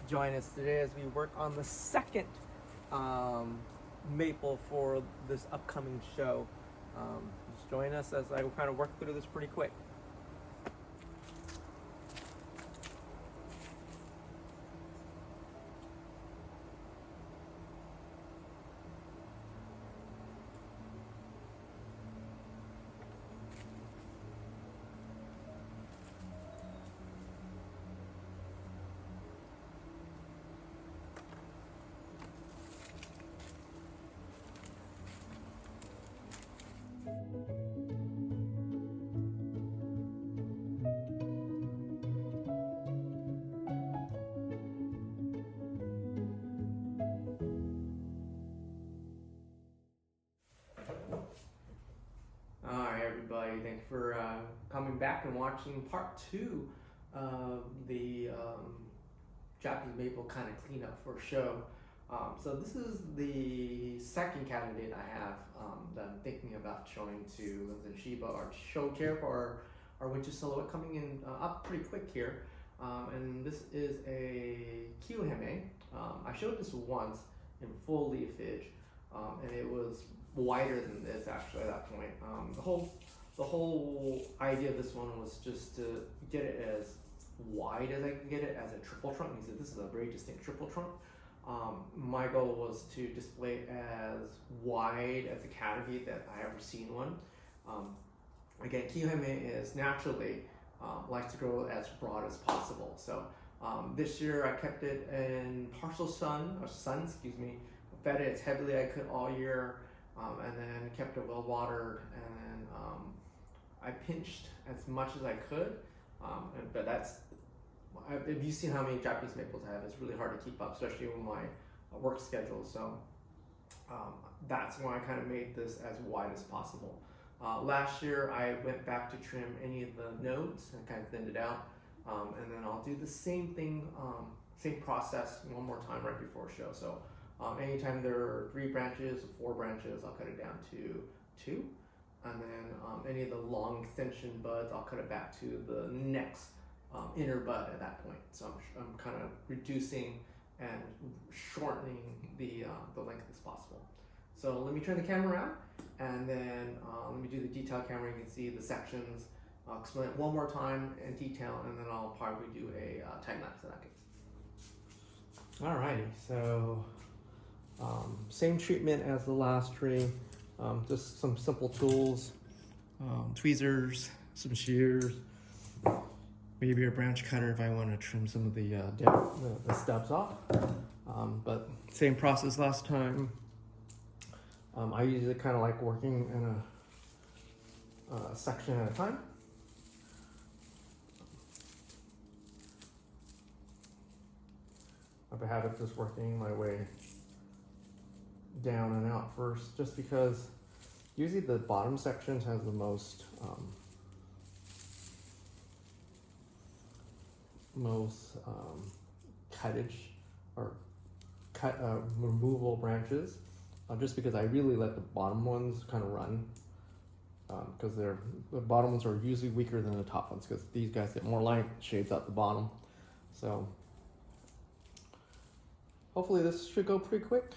join us today as we work on the second maple for this upcoming show. Just join us as I kind of work through this pretty quick. Alright everybody, thanks for coming back and watching part 2 of the Japanese maple kind of cleanup for show. So this is the second candidate I have that I'm thinking about showing to the Shiba, our show chair for our winter silhouette coming in up pretty quick here. And this is a Kiyohime. I showed this once in full leafage, and it was wider than this actually at that point. The whole idea of this one was just to get it as wide as I can get it as a triple trunk. He said this is a very distinct triple trunk. My goal was to display it as wide as a canopy that I ever seen one. Again, Kiyohime is naturally likes to grow as broad as possible. So this year I kept it in partial sun, fed it as heavily as I could all year, and then kept it well watered, and then I pinched as much as I could, but that's, if you've seen how many Japanese maples I have, it's really hard to keep up, especially with my work schedule. So that's why I kind of made this as wide as possible. Last year I went back to trim any of the nodes and kind of thinned it out, and then I'll do the same thing, same process one more time right before show. So anytime there are 3 branches or 4 branches, I'll cut it down to 2, and then any of the long extension buds, I'll cut it back to the next inner bud at that point. So I'm kind of reducing and shortening the length as possible. So let me turn the camera around, and then let me do the detail camera. You can see the sections. I'll explain it one more time in detail, and then I'll probably do a time lapse in that case. Alrighty, so same treatment as the last tree. Just some simple tools, tweezers, some shears, maybe a branch cutter if I want to trim some of the stubs off. But same process last time. I usually kind of like working in a section at a time. I have a habit of just working my way down and out first, just because usually the bottom sections has the most cuttage or removal branches, just because I really let the bottom ones kind of run, because the bottom ones are usually weaker than the top ones, because these guys get more light shades out the bottom. So hopefully this should go pretty quick.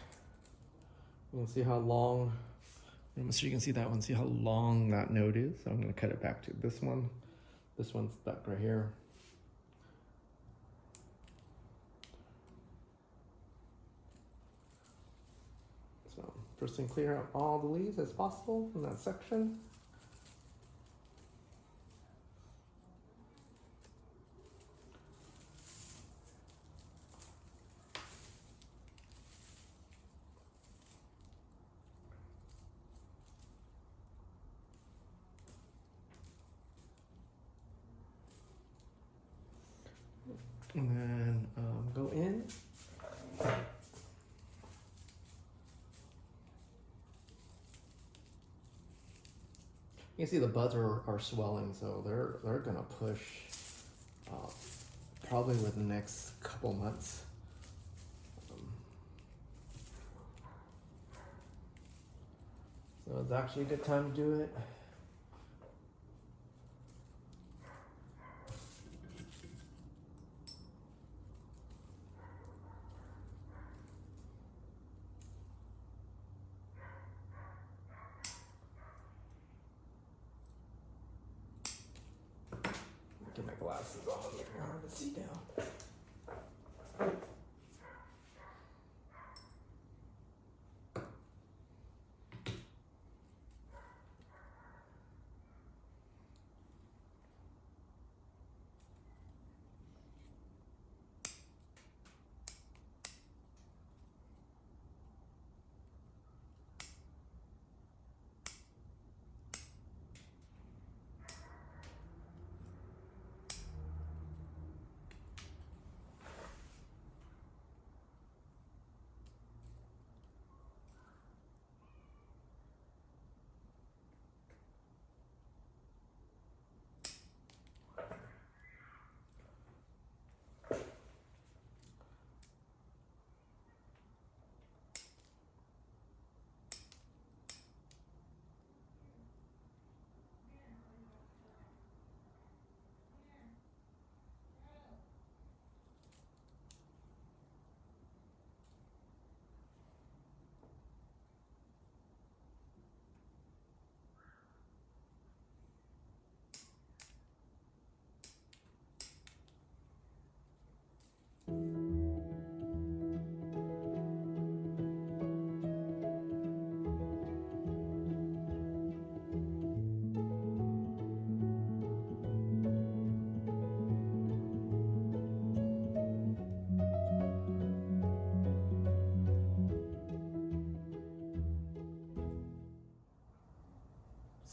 You can see how long, so you can see that one, see how long that node is. So I'm going to cut it back to this one. This one's stuck right here. So first thing, clear out all the leaves as possible in that section. And then go in. You can see the buds are swelling, so they're gonna push probably within the next couple months. So it's actually a good time to do it. glasses on, it's hard to see now.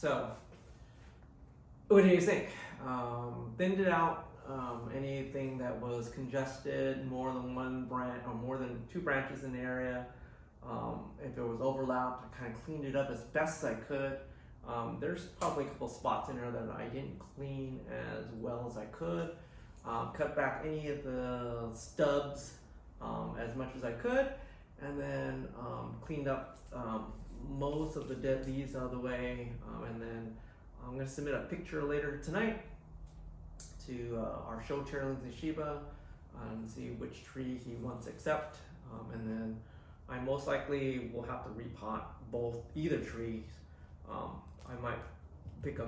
So, what do you think? Thinned it out. Anything that was congested, more than one branch or more than two branches in the area. If it was overlapped, I kind of cleaned it up as best as I could. There's probably a couple spots in there that I didn't clean as well as I could. Cut back any of the stubs as much as I could, and then cleaned up most of the dead leaves out of the way, and then I'm going to submit a picture later tonight to our show chair, Lindsay Shiba, and see which tree he wants to accept, and then I most likely will have to repot either trees. I might pick a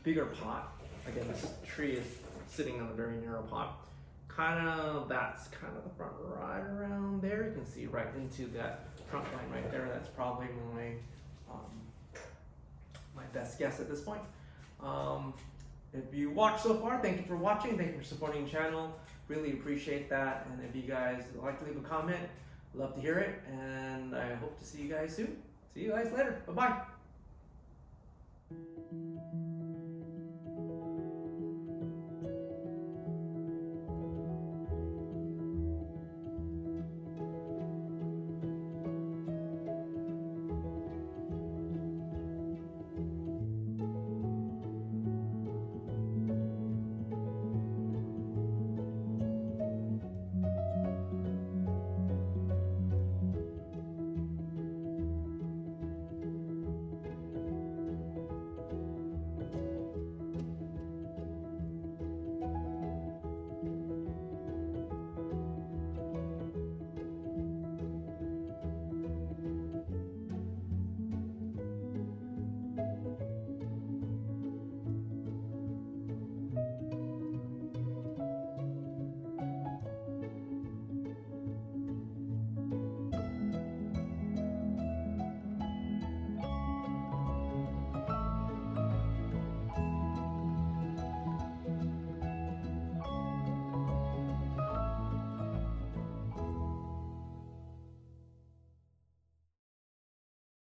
bigger pot. Again, this tree is sitting on a very narrow pot. That's kind of the front right around there. You can see right into that trunk line right there. That's probably my best guess at this point. If you watched so far, thank you for watching. Thank you for supporting the channel. Really appreciate that. And if you guys would like to leave a comment, love to hear it. And I hope to see you guys soon. See you guys later. Bye-bye.